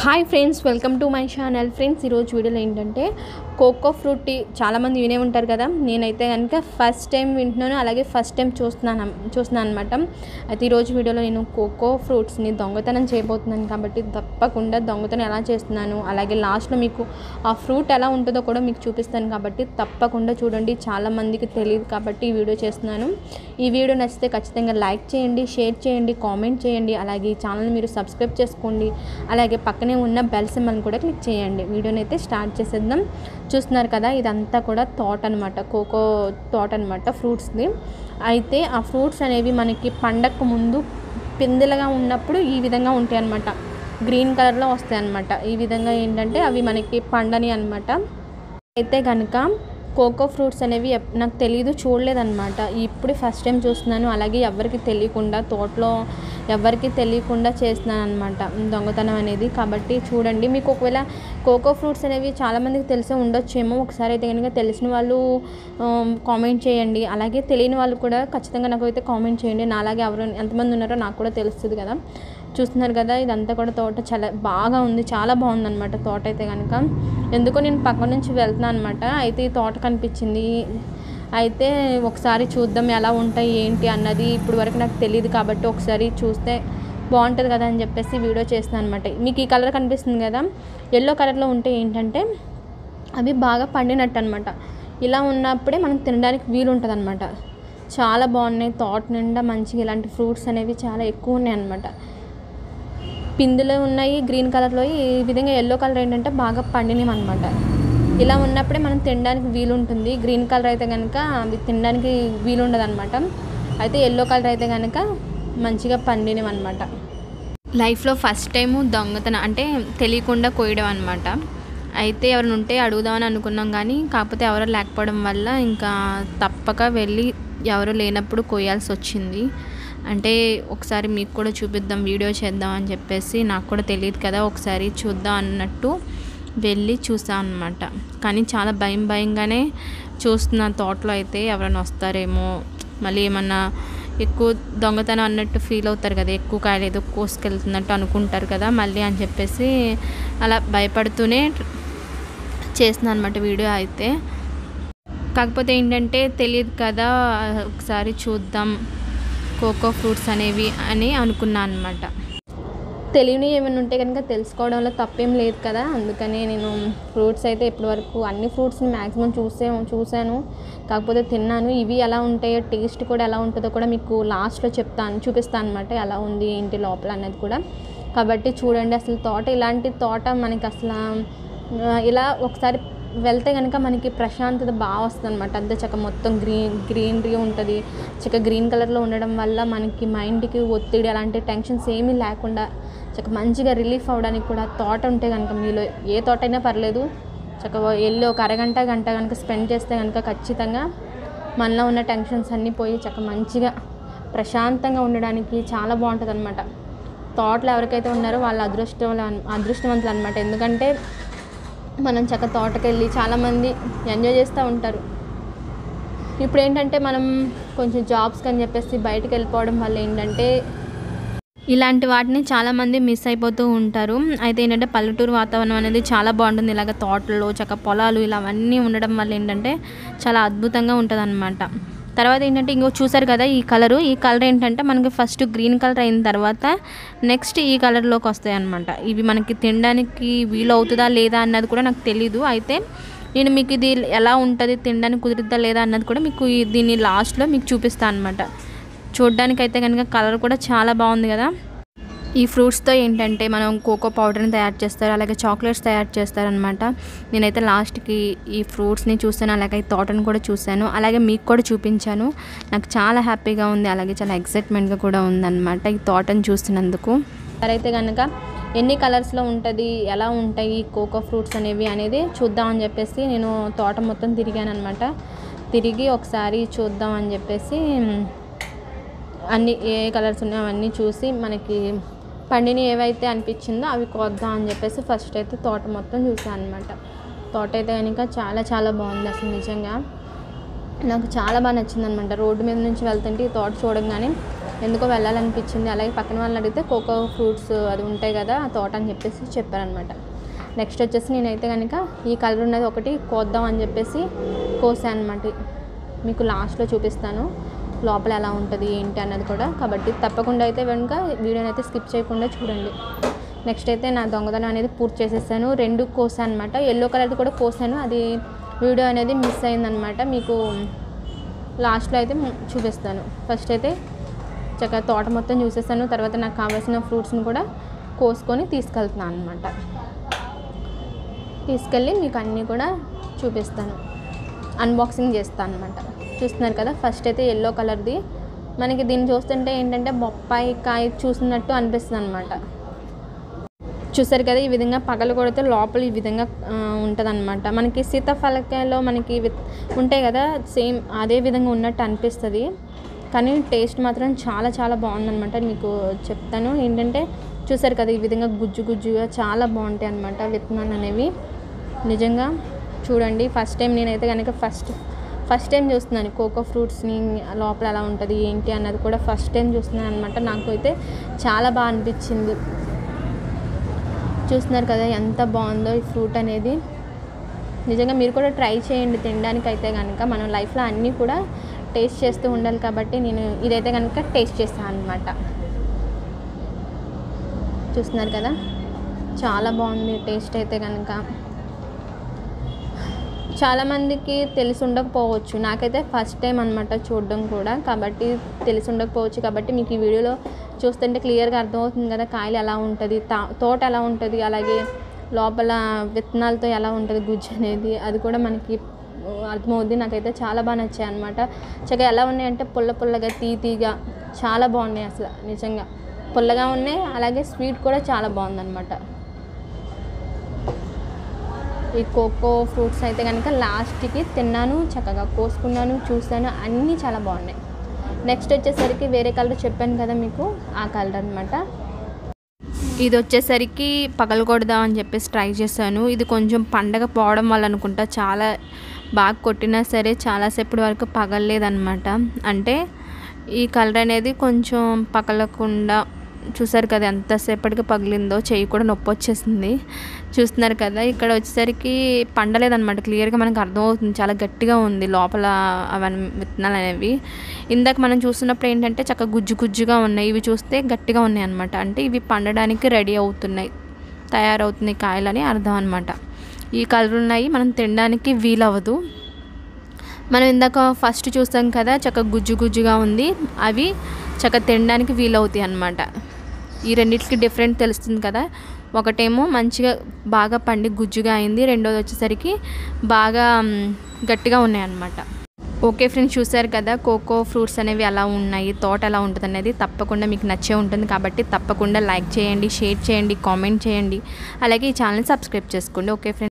Hi friends, welcome to my channel. Friends, ఈరోజు వీడియోలో ఏంటంటే కోకో ఫ్రూట్ టీ చాలామంది వినే ఉంటారు కదా. నేనైతే కనుక ఫస్ట్ టైం వింటున్నాను, అలాగే ఫస్ట్ టైం చూస్తున్నాను అనమాట. అయితే ఈరోజు వీడియోలో నేను కోకో ఫ్రూట్స్ని దొంగతనం చేయబోతున్నాను కాబట్టి తప్పకుండా దొంగతనం ఎలా చేస్తున్నాను, అలాగే లాస్ట్లో మీకు ఆ ఫ్రూట్ ఎలా ఉంటుందో కూడా మీకు చూపిస్తాను కాబట్టి తప్పకుండా చూడండి. చాలామందికి తెలియదు కాబట్టి ఈ వీడియో చేస్తున్నాను. ఈ వీడియో నచ్చితే ఖచ్చితంగా లైక్ చేయండి, షేర్ చేయండి, కామెంట్ చేయండి, అలాగే ఈ ఛానల్ని మీరు సబ్స్క్రైబ్ చేసుకోండి, అలాగే పక్కనే ఉన్న బెల్ సింబల్ని కూడా క్లిక్ చేయండి. వీడియోని అయితే స్టార్ట్ చేసేద్దాం. చూస్తున్నారు కదా, ఇదంతా కూడా తోట అనమాట, కోకో తోట అనమాట, ఫ్రూట్స్ది. అయితే ఆ ఫ్రూట్స్ అనేవి మనకి పండగకు ముందు పిందెలుగా ఉన్నప్పుడు ఈ విధంగా ఉంటాయి అన్నమాట, గ్రీన్ కలర్లో వస్తాయి అన్నమాట. ఈ విధంగా ఏంటంటే అవి మనకి పండని అనమాట. అయితే కనుక కోకో ఫ్రూట్స్ అనేవి నాకు తెలియదు, చూడలేదన్నమాట. ఇప్పుడు ఫస్ట్ టైం చూస్తున్నాను, అలాగే ఎవరికి తెలియకుండా తోటలో ఎవరికి తెలియకుండా చేస్తున్నాను అనమాట దొంగతనం అనేది. కాబట్టి చూడండి, మీకు ఒకవేళ కోకో ఫ్రూట్స్ అనేవి చాలామందికి తెలిసే ఉండొచ్చేమో. ఒకసారి అయితే కనుక తెలిసిన వాళ్ళు కామెంట్ చేయండి, అలాగే తెలియని వాళ్ళు కూడా ఖచ్చితంగా నాకు అయితే కామెంట్ చేయండి. నా అలాగే ఎవరు ఎంతమంది ఉన్నారో నాకు కూడా తెలుస్తుంది కదా. చూస్తున్నారు కదా, ఇదంతా కూడా తోట చాలా బాగా ఉంది, చాలా బాగుంది అనమాట తోట. అయితే కనుక ఎందుకో నేను పక్క నుంచి వెళ్తున్నాను అనమాట. అయితే ఈ తోట కనిపించింది. అయితే ఒకసారి చూద్దాం ఎలా ఉంటాయి ఏంటి అన్నది. ఇప్పుడు వరకు నాకు తెలియదు కాబట్టి ఒకసారి చూస్తే బాగుంటుంది కదా అని చెప్పేసి వీడియో చేస్తున్నాను అనమాట. మీకు ఈ కలర్ కనిపిస్తుంది కదా, ఎల్లో కలర్లో ఉంటే ఏంటంటే అవి బాగా పండినట్టు అనమాట. ఇలా ఉన్నప్పుడే మనం తినడానికి వీలు ఉంటుంది అనమాట. చాలా బాగున్నాయి, తోట నిండా మంచిగా ఇలాంటి ఫ్రూట్స్ అనేవి చాలా ఎక్కువ ఉన్నాయి అనమాట. పిందులు ఉన్నాయి గ్రీన్ కలర్లో, ఈ విధంగా ఎల్లో కలర్ ఏంటంటే బాగా పండినవి అనమాట. ఇలా ఉన్నప్పుడే మనం తినడానికి వీలు ఉంటుంది. గ్రీన్ కలర్ అయితే కనుక అవి తినడానికి వీలు ఉండదు అనమాట. అయితే ఎల్లో కలర్ అయితే కనుక మంచిగా పండినవి అనమాట. లైఫ్లో ఫస్ట్ టైము దొంగతనం అంటే తెలియకుండా కోయడం అనమాట. అయితే ఎవరైనా ఉంటే అడుగుదామని అనుకున్నాం, కానీ కాకపోతే ఎవరో లేకపోవడం వల్ల ఇంకా తప్పక వెళ్ళి ఎవరు లేనప్పుడు కోయాల్సి వచ్చింది. అంటే ఒకసారి మీకు కూడా చూపిద్దాం, వీడియో చేద్దాం అని చెప్పేసి, నాకు కూడా తెలియదు కదా, ఒకసారి చూద్దాం అన్నట్టు వెళ్ళి చూసాను అనమాట. కానీ చాలా భయంగానే చూస్తున్న తోటలో. అయితే ఎవరైనా వస్తారేమో, మళ్ళీ ఏమన్నా ఎక్కువ దొంగతనం అన్నట్టు ఫీల్ అవుతారు కదా, ఎక్కువ కాయలు ఏదో కోసుకెళ్తున్నట్టు అనుకుంటారు కదా మళ్ళీ అని చెప్పేసి అలా భయపడుతూనే చేస్తున్నాను అనమాట వీడియో. అయితే కాకపోతే ఏంటంటే తెలియదు కదా, ఒకసారి చూద్దాం కోకో ఫ్రూట్స్ అనేవి అని అనుకున్నాను అనమాట. తెలియని ఏమైనా ఉంటే కనుక తెలుసుకోవడంలో తప్పేం లేదు కదా. అందుకని నేను ఫ్రూట్స్ అయితే ఇప్పటి వరకు అన్ని ఫ్రూట్స్ని మ్యాక్సిమం చూశాను, కాకపోతే తిన్నాను. ఇవి ఎలా ఉంటాయో, టేస్ట్ కూడా ఎలా ఉంటుందో కూడా మీకు లాస్ట్లో చూపిస్తాను అనమాట, ఎలా ఉంది ఏంటి లోపల అనేది కూడా. కాబట్టి చూడండి, అసలు తోట ఇలాంటి తోట మనకి అసలు ఇలా ఒకసారి వెళ్తే కనుక మనకి ప్రశాంతత బాగా వస్తుంది అనమాట. అంతే చక్క మొత్తం గ్రీనరీ ఉంటుంది. చక్క గ్రీన్ కలర్లో ఉండడం వల్ల మనకి మైండ్కి ఒత్తిడి అలాంటి టెన్షన్స్ ఏమీ లేకుండా చక్క మంచిగా రిలీఫ్ అవ్వడానికి కూడా తోట ఉంటే కనుక, మీలో ఏ తోట అయినా పర్లేదు, చక్కగా వెళ్ళి ఒక అరగంట గంట కనుక స్పెండ్ చేస్తే కనుక ఖచ్చితంగా మనలో ఉన్న టెన్షన్స్ అన్నీ పోయి చక్క మంచిగా ప్రశాంతంగా ఉండడానికి చాలా బాగుంటుంది అనమాట. తోటలో ఎవరికైతే ఉన్నారో వాళ్ళ అదృష్టవంతులు అనమాట. ఎందుకంటే మనం చక్క తోటకెళ్ళి చాలామంది ఎంజాయ్ చేస్తూ ఉంటారు. ఇప్పుడు ఏంటంటే మనం కొంచెం జాబ్స్కి అని చెప్పేసి బయటకు వెళ్ళిపోవడం వల్ల ఏంటంటే ఇలాంటి వాటిని చాలామంది మిస్ అయిపోతూ ఉంటారు. అయితే ఏంటంటే పల్లెటూరు వాతావరణం అనేది చాలా బాగుంటుంది. ఇలాగ తోటలు, చక్క పొలాలు ఇలా అవన్నీ ఉండడం వల్ల ఏంటంటే చాలా అద్భుతంగా ఉంటుంది అన్నమాట. తర్వాత ఏంటంటే ఇంకో చూసారు కదా, ఈ కలర్ ఏంటంటే మనకి ఫస్ట్ గ్రీన్ కలర్ అయిన తర్వాత నెక్స్ట్ ఈ కలర్లోకి వస్తాయి అన్నమాట. ఇవి మనకి తినడానికి వీలు అవుతుందా లేదా అన్నది కూడా నాకు తెలీదు. అయితే నేను మీకు ఇది ఎలా ఉంటుంది, తినడానికి కుదురుద్దా లేదా అన్నది కూడా మీకు దీన్ని లాస్ట్లో మీకు చూపిస్తాను అనమాట. చూడడానికి అయితే కనుక కలర్ కూడా చాలా బాగుంది కదా. ఈ ఫ్రూట్స్తో ఏంటంటే మనం కోకో పౌడర్ని తయారు చేస్తారు, అలాగే చాక్లెట్స్ తయారు చేస్తారనమాట. నేనైతే లాస్ట్కి ఈ ఫ్రూట్స్ని చూసాను, అలాగే ఈ తోటను కూడా చూశాను, అలాగే మీకు కూడా చూపించాను. నాకు చాలా హ్యాపీగా ఉంది, అలాగే చాలా ఎక్సైట్మెంట్గా కూడా ఉందన్నమాట ఈ తోటను చూస్తున్నందుకు. అయితే కనుక ఎన్ని కలర్స్లో ఉంటుంది, ఎలా ఉంటాయి కోకో ఫ్రూట్స్ అనేది చూద్దామని చెప్పేసి నేను తోట మొత్తం తిరిగాను అనమాట. తిరిగి ఒకసారి చూద్దాం అని చెప్పేసి అన్ని ఏ కలర్స్ ఉన్నాయో అవన్నీ చూసి మనకి పండిని ఏవైతే అనిపించిందో అవి కొద్దాం అని చెప్పేసి ఫస్ట్ అయితే తోట మొత్తం చూసాను అనమాట. తోట అయితే కనుక చాలా బాగుంది అసలు. నిజంగా నాకు చాలా బాగా నచ్చింది అనమాట. రోడ్డు మీద నుంచి వెళ్తుంటే ఈ తోట చూడంగానే ఎందుకో వెళ్ళాలనిపించింది. అలాగే పక్కన వాళ్ళని అడిగితే కోకో ఫ్రూట్స్ అది ఉంటాయి కదా ఆ తోట అని చెప్పేసి చెప్పారనమాట. నెక్స్ట్ వచ్చేసి నేనైతే కనుక ఈ కలర్ ఉన్నది ఒకటి కోద్దాం అని చెప్పేసి కోసాను అనమాట. మీకు లాస్ట్లో చూపిస్తాను లోపల ఎలా ఉంటుంది ఏంటి అన్నది కూడా. కాబట్టి తప్పకుండా అయితే కనుక వీడియోని అయితే స్కిప్ చేయకుండా చూడండి. నెక్స్ట్ అయితే నా దొంగతనం అనేది పూర్తి చేసేసాను. 2 కోసాను అనమాట. ఎల్లో కలర్ది కూడా కోసాను, అది వీడియో అనేది మిస్ అయిందనమాట. మీకు లాస్ట్లో అయితే చూపిస్తాను. ఫస్ట్ అయితే చక్కగా తోట మొత్తం చూసేసాను. తర్వాత నాకు కావాల్సిన ఫ్రూట్స్ని కూడా కోసుకొని తీసుకెళ్తున్నాను అనమాట. తీసుకెళ్ళి మీకు అన్నీ కూడా చూపిస్తాను, అన్బాక్సింగ్ చేస్తాను అనమాట. చూస్తున్నారు కదా, ఫస్ట్ అయితే ఎల్లో కలర్ది. మనకి దీన్ని చూస్తుంటే ఏంటంటే బొప్పాయి కాయ చూసినట్టు అనిపిస్తుంది అనమాట. చూసారు కదా, ఈ విధంగా పగలు కొడితే లోపల ఈ విధంగా ఉంటుంది అనమాట. మనకి సీతాఫలకాయలో మనకి ఉంటాయి కదా, సేమ్ అదే విధంగా ఉన్నట్టు అనిపిస్తుంది. కానీ టేస్ట్ మాత్రం చాలా చాలా బాగుందన్నమాట. మీకు చెప్తాను ఏంటంటే, చూసారు కదా ఈ విధంగా గుజ్జు గుజ్జుగా చాలా బాగుంటాయి అన్నమాట విత్తనాలు అనేవి. నిజంగా చూడండి, ఫస్ట్ టైం నేనైతే కనుక ఫస్ట్ టైం చూస్తున్నాను కోకో ఫ్రూట్స్ని, లోపల ఎలా ఉంటుంది ఏంటి అన్నది కూడా ఫస్ట్ టైం చూస్తున్నాను అనమాట. నాకు అయితే చాలా బాగా అనిపించింది. చూస్తున్నారు కదా ఎంత బాగుందో ఈ ఫ్రూట్ అనేది. నిజంగా మీరు కూడా ట్రై చేయండి తినడానికి అయితే కనుక. మనం లైఫ్లో అన్నీ కూడా టేస్ట్ చేస్తూ ఉండాలి కాబట్టి నేను ఇదైతే కనుక టేస్ట్ చేస్తాను అనమాట. చూస్తున్నారు కదా చాలా బాగుంది టేస్ట్ అయితే కనుక. చాలామందికి తెలిసి ఉండకపోవచ్చు, నాకైతే ఫస్ట్ టైం అనమాట చూడడం కూడా, కాబట్టి తెలిసి ఉండకపోవచ్చు. కాబట్టి మీకు ఈ వీడియోలో చూస్తుంటే క్లియర్గా అర్థమవుతుంది కదా కాయలు ఎలా ఉంటుంది, తోట ఎలా ఉంటుంది, అలాగే లోపల విత్తనాలతో ఎలా ఉంటుంది గుజ్జు అనేది, అది కూడా మనకి అర్థమవుద్ది. నాకైతే చాలా బాగా నచ్చాయి అనమాట. చక్కగా ఎలా ఉన్నాయంటే పుల్ల పుల్లగా తీగా చాలా బాగున్నాయి. అసలు నిజంగా పుల్లగా ఉన్నాయి, అలాగే స్వీట్ కూడా చాలా బాగుందన్నమాట. ఈ కోకో ఫ్రూట్స్ అయితే కనుక లాస్ట్కి తిన్నాను, చక్కగా కోసుకున్నాను, చూసాను, అన్నీ చాలా బాగున్నాయి. నెక్స్ట్ వచ్చేసరికి వేరే కలర్ చెప్పాను కదా మీకు, ఆ కలర్ అనమాట. ఇది వచ్చేసరికి పగలకూడదా అని చెప్పేసి ట్రై చేశాను. ఇది కొంచెం పండగ పోవడం వల్ల అనుకుంటా చాలా బాగా కొట్టినా సరే చాలాసేపటి వరకు పగలలేదన్నమాట. అంటే ఈ కలర్ అనేది కొంచెం పగలకుండా, చూసారు కదా ఎంతసేపటికి పగిలిందో, చెయ్యి కూడా నొప్పి వచ్చేసింది. చూస్తున్నారు కదా ఇక్కడ వచ్చేసరికి పండలేదన్నమాట. క్లియర్గా మనకు అర్థమవుతుంది, చాలా గట్టిగా ఉంది లోపల అవన్నీ విత్తనాలు అనేవి. ఇందాక మనం చూస్తున్నప్పుడు ఏంటంటే చక్కగా గుజ్జు గుజ్జుగా ఉన్నాయి, ఇవి చూస్తే గట్టిగా ఉన్నాయి అనమాట. అంటే ఇవి పండడానికి రెడీ అవుతున్నాయి, తయారవుతున్నాయి కాయలని అర్థం అనమాట. ఈ కలర్ ఉన్నాయి, మనం తినడానికి వీలవ్వదు. మనం ఇందాక ఫస్ట్ చూస్తాం కదా చక్కగా గుజ్జు గుజ్జుగా ఉంది, అవి చక్కగా తినడానికి వీలవుతాయి అన్నమాట. ఈ రెండింటికి డిఫరెంట్ తెలుస్తుంది కదా. ఒకటేమో మంచిగా బాగా పండి గుజ్జుగా అయింది, రెండోది వచ్చేసరికి బాగా గట్టిగా ఉన్నాయి అన్నమాట. ఓకే ఫ్రెండ్స్, చూసారు కదా కోకో ఫ్రూట్స్ అనేవి ఎలా ఉన్నాయి, తోట ఎలా ఉంటుంది అనేది తప్పకుండా మీకు నచ్చే ఉంటుంది. కాబట్టి తప్పకుండా లైక్ చేయండి, షేర్ చేయండి, కామెంట్ చేయండి, అలాగే ఈ ఛానల్ని సబ్స్క్రైబ్ చేసుకోండి. Okay friends.